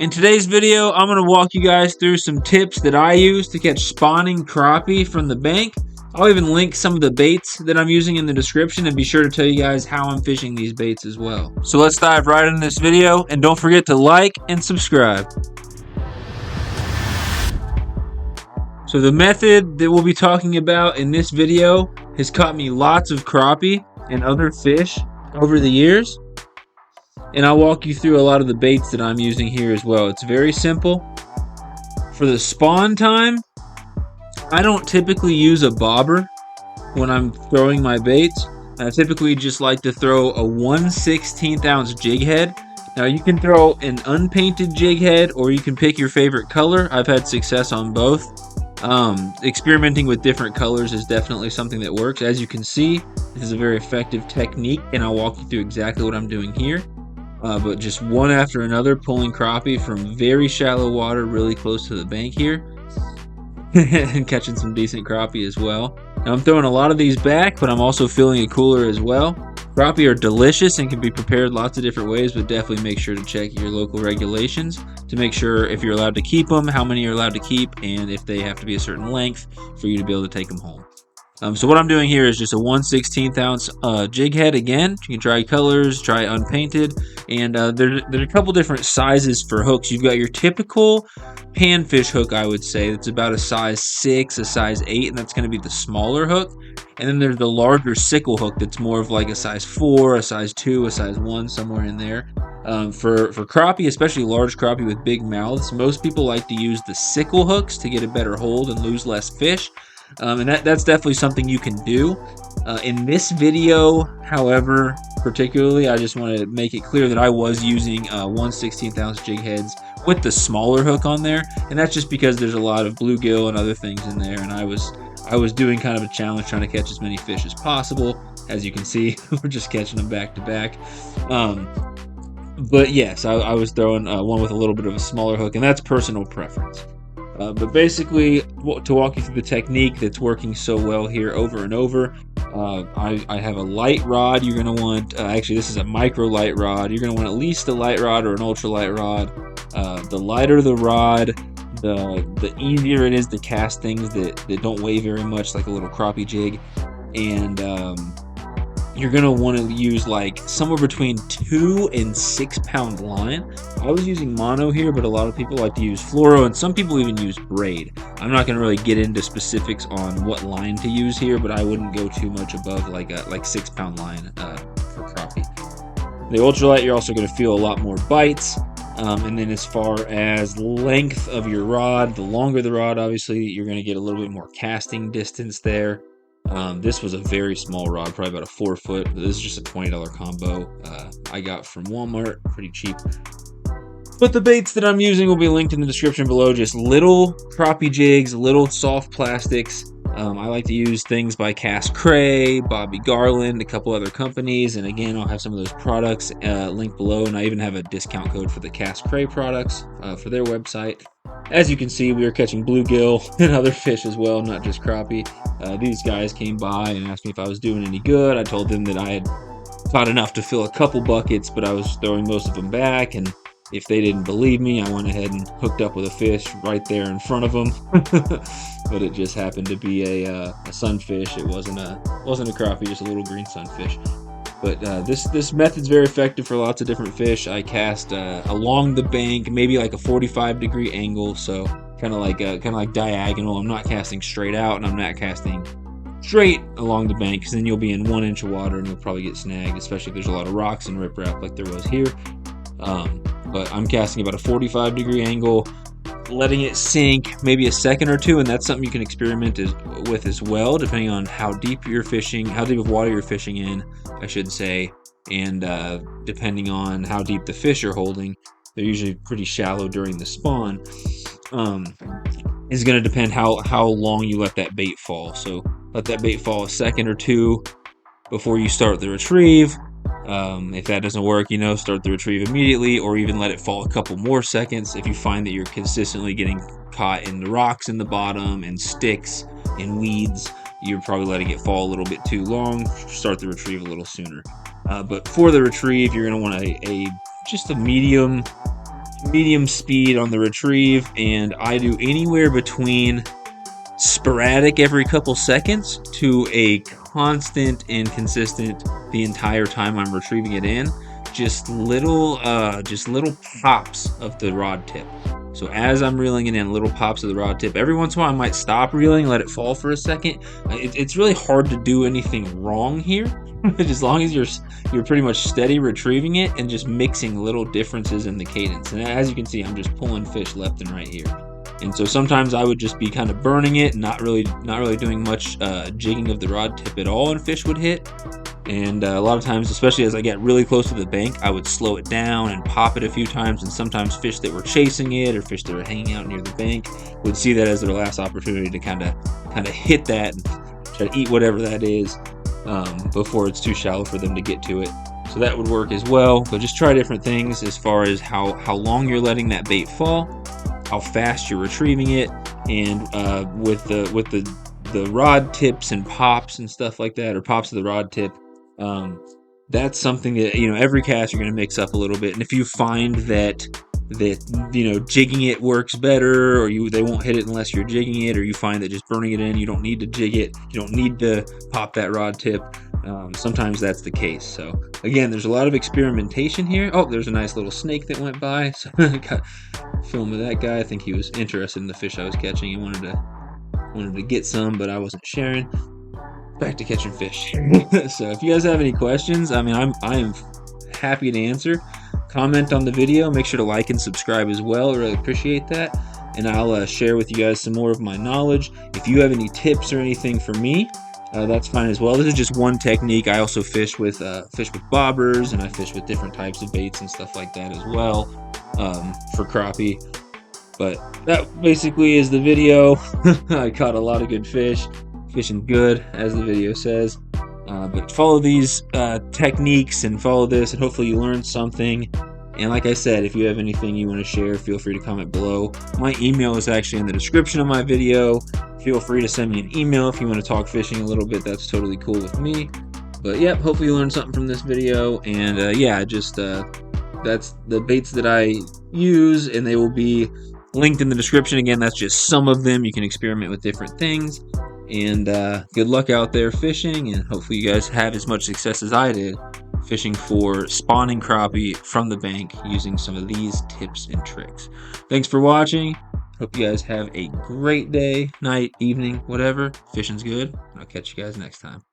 In today's video, I'm going to walk you guys through some tips that I use to catch spawning crappie from the bank. I'll even link some of the baits that I'm using in the description and be sure to tell you guys how I'm fishing these baits as well. So let's dive right into this video, and don't forget to like and subscribe. So the method that we'll be talking about in this video has caught me lots of crappie and other fish over the years. And I'll walk you through a lot of the baits that I'm using here as well. It's very simple. For the spawn time, I don't typically use a bobber when I'm throwing my baits. I typically just like to throw a 1/16 ounce jig head. Now you can throw an unpainted jig head or you can pick your favorite color. I've had success on both. Experimenting with different colors is definitely something that works. As you can see, this is a very effective technique, and I'll walk you through exactly what I'm doing here. But just one after another, pulling crappie from very shallow water really close to the bank here. And catching some decent crappie as well. Now I'm throwing a lot of these back, but I'm also filling a cooler as well. Crappie are delicious and can be prepared lots of different ways, but definitely make sure to check your local regulations to make sure if you're allowed to keep them, how many you're allowed to keep, and if they have to be a certain length for you to be able to take them home. So what I'm doing here is just a 1/16 ounce jig head. Again, you can try colors, try unpainted, and there are a couple different sizes for hooks. You've got your typical panfish hook, I would say, that's about a size 6, a size 8, and that's going to be the smaller hook. And then there's the larger sickle hook that's more of like a size 4, a size 2, a size 1, somewhere in there. For crappie, especially large crappie with big mouths, most people like to use the sickle hooks to get a better hold and lose less fish. And that's definitely something you can do. In this video, however, particularly, I just want to make it clear that I was using 1/16 ounce jig heads with the smaller hook on there, and that's just because there's a lot of bluegill and other things in there, and I was doing kind of a challenge trying to catch as many fish as possible. As you can see, we're just catching them back to back. But yes, I was throwing one with a little bit of a smaller hook, and that's personal preference. But basically, to walk you through the technique that's working so well here over and over, I have a light rod. You're going to want, actually this is a micro light rod. You're going to want at least a light rod or an ultralight rod. The lighter the rod, the easier it is to cast things that don't weigh very much, like a little crappie jig. And you're going to want to use like somewhere between 2 and 6 pound line. I was using mono here, but a lot of people like to use fluoro, and some people even use braid. I'm not going to really get into specifics on what line to use here, but I wouldn't go too much above like 6 pound line for crappie. The ultralight, you're also going to feel a lot more bites. And then as far as length of your rod, the longer the rod, obviously, you're going to get a little bit more casting distance there. This was a very small rod, probably about a 4 foot. This is just a $20 combo I got from Walmart, pretty cheap. But the baits that I'm using will be linked in the description below. Just little crappie jigs, little soft plastics. I like to use things by Cray, Bobby Garland, a couple other companies. And again, I'll have some of those products linked below. And I even have a discount code for the Cray products for their website. As you can see, we are catching bluegill and other fish as well, not just crappie. These guys came by and asked me if I was doing any good. I told them that I had caught enough to fill a couple buckets, but I was throwing most of them back. And if they didn't believe me, I went ahead and hooked up with a fish right there in front of them. But it just happened to be a sunfish. It wasn't a crappie, just a little green sunfish. But this method's very effective for lots of different fish. I cast along the bank, maybe like a 45-degree angle, so kind of like diagonal. I'm not casting straight out, and I'm not casting straight along the bank, because then you'll be in 1 inch of water and you'll probably get snagged, especially if there's a lot of rocks and riprap like there was here. But I'm casting about a 45-degree angle, letting it sink maybe a second or two, and that's something you can experiment with as well, depending on how deep you're fishing, how deep of water you're fishing in, I should say, and depending on how deep the fish are holding. They're usually pretty shallow during the spawn. Is going to depend how long you let that bait fall. So let that bait fall a second or two before you start the retrieve. If that doesn't work, start the retrieve immediately, or even let it fall a couple more seconds. If you find that you're consistently getting caught in the rocks in the bottom and sticks and weeds, you're probably letting it fall a little bit too long. Start the retrieve a little sooner. But for the retrieve, you're going to want just a medium medium speed on the retrieve, and I do anywhere between sporadic every couple seconds to a constant and consistent the entire time I'm retrieving it in. Just little pops of the rod tip. So as I'm reeling it in, little pops of the rod tip. Every once in a while I might stop reeling, let it fall for a second. It's really hard to do anything wrong here. As long as you're pretty much steady retrieving it and just mixing little differences in the cadence. And as you can see, I'm just pulling fish left and right here. And so sometimes I would just be kind of burning it, not really doing much jigging of the rod tip at all, and fish would hit. And a lot of times, especially as I get really close to the bank, I would slow it down and pop it a few times. And sometimes fish that were chasing it or fish that were hanging out near the bank would see that as their last opportunity to kind of hit that and try to eat whatever that is before it's too shallow for them to get to it. So that would work as well. But just try different things as far as how long you're letting that bait fall, how fast you're retrieving it, and with the rod tips and pops and stuff like that, or pops of the rod tip. That's something that, every cast you're going to mix up a little bit. And if you find that jigging it works better, or they won't hit it unless you're jigging it, or you find that just burning it in, you don't need to jig it, you don't need to pop that rod tip. Sometimes that's the case. So again, there's a lot of experimentation here. Oh, there's a nice little snake that went by. So I got film of that guy. I think he was interested in the fish I was catching. He wanted to get some, but I wasn't sharing. Back to catching fish. So if you guys have any questions, I am happy to answer. Comment on the video. Make sure to like and subscribe as well. I really appreciate that. And I'll share with you guys some more of my knowledge. If you have any tips or anything for me, that's fine as well. This is just one technique. I also fish with bobbers, and I fish with different types of baits and stuff like that as well for crappie. But that basically is the video. I caught a lot of good fish. Fishing good, as the video says. But follow these techniques and follow this, and hopefully you learned something. And like I said, if you have anything you want to share, feel free to comment below. My email is actually in the description of my video. Feel free to send me an email if you want to talk fishing a little bit. That's totally cool with me. But yeah, hopefully you learned something from this video. And that's the baits that I use, and they will be linked in the description. Again, that's just some of them. You can experiment with different things. And good luck out there fishing, and hopefully you guys have as much success as I did fishing for spawning crappie from the bank using some of these tips and tricks. Thanks for watching. Hope you guys have a great day, night, evening, whatever. Fishing's good. I'll catch you guys next time.